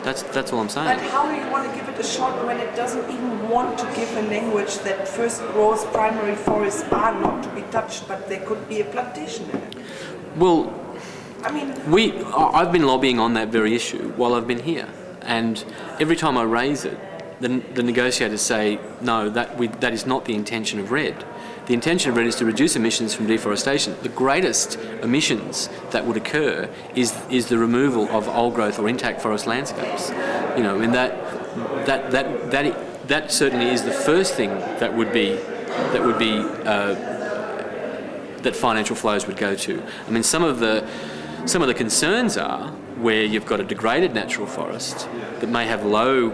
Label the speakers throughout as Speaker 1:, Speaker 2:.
Speaker 1: That's all I'm saying.
Speaker 2: But how do you want to give it a shot when it doesn't even want to give a language that first growth primary forests are not to be touched, but there could be a plantation in it?
Speaker 1: Well,
Speaker 2: I mean,
Speaker 1: I've been lobbying on that very issue while I've been here, and every time I raise it, the negotiators say, no, that is not the intention of RED. The intention of RED is to reduce emissions from deforestation. The greatest emissions that would occur is the removal of old growth or intact forest landscapes. You know, and that certainly is the first thing that financial flows would go to. I mean, some of the concerns are where you've got a degraded natural forest that may have low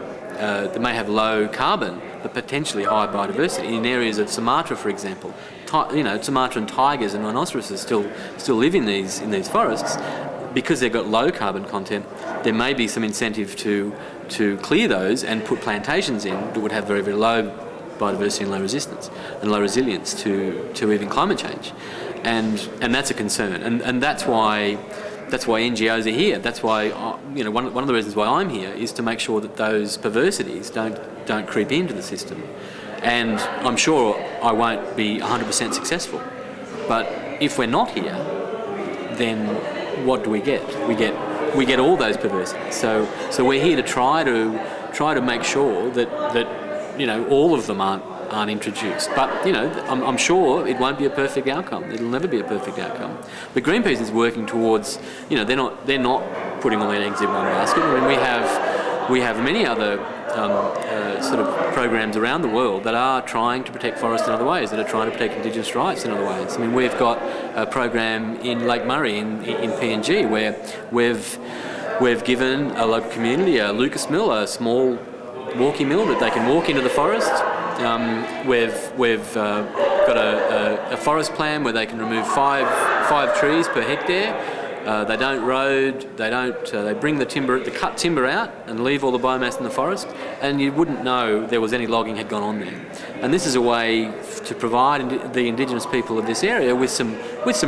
Speaker 1: carbon, but potentially high biodiversity. In areas of Sumatra, for example, Sumatran tigers and rhinoceroses still live in these forests. Because they've got low carbon content, there may be some incentive to clear those and put plantations in that would have very, very low biodiversity and low resistance and low resilience to even climate change, and that's a concern, and that's why NGOs are here. That's why one of the reasons why I'm here is to make sure that those perversities don't creep into the system. And I'm sure I won't be 100% successful, but if we're not here, then what do we get? We get all those perversities. So we're here to try to make sure that all of them aren't introduced. But I'm sure it won't be a perfect outcome. It'll never be a perfect outcome. But Greenpeace is working towards, they're not putting all their eggs in one basket. I mean, we have many other sort of programs around the world that are trying to protect forests in other ways, that are trying to protect Indigenous rights in other ways. I mean, we've got a program in Lake Murray in PNG where we've given a local community a Lucas Mill, a small walkie mill that they can walk into the forest. We've got a forest plan where they can remove five trees per hectare. They don't road. They bring the cut timber out and leave all the biomass in the forest, and you wouldn't know there was any logging had gone on there. And this is a way to provide the Indigenous people of this area with some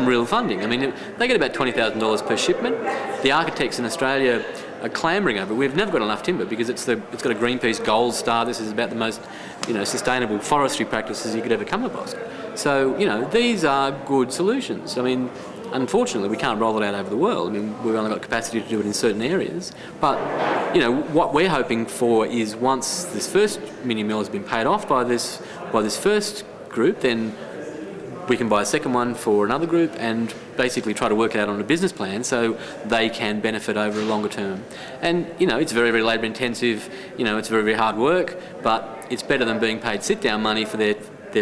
Speaker 1: real funding. I mean, they get about $20,000 per shipment. The architects in Australia are clamouring over it. We've never got enough timber because it's got a Greenpeace Gold Star. This is about the most sustainable forestry practices you could ever come across. So these are good solutions. I mean, unfortunately, we can't roll it out over the world. I mean, we've only got capacity to do it in certain areas. But what we're hoping for is once this first mini mill has been paid off by this first group, then we can buy a second one for another group and basically try to work it out on a business plan so they can benefit over a longer term. And it's very, very labour intensive. It's very, very hard work, but it's better than being paid sit-down money for their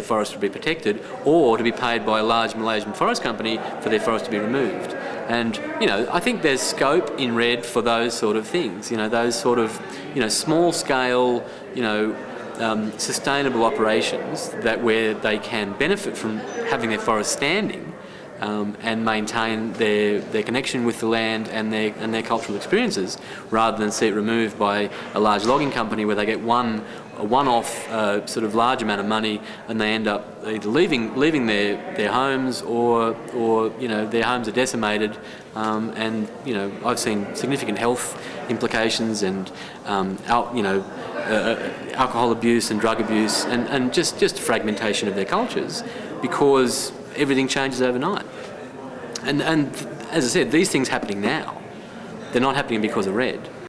Speaker 1: forest to be protected, or to be paid by a large Malaysian forest company for their forest to be removed. And I think there's scope in RED for those sort of things. Those sort of small scale sustainable operations where they can benefit from having their forest standing and maintain their connection with the land and their cultural experiences, rather than see it removed by a large logging company where they get a one-off sort of large amount of money, and they end up either leaving their homes or their homes are decimated, and I've seen significant health implications and alcohol abuse and drug abuse and just fragmentation of their cultures, because everything changes overnight. And as I said, these things happening now, they're not happening because of RED.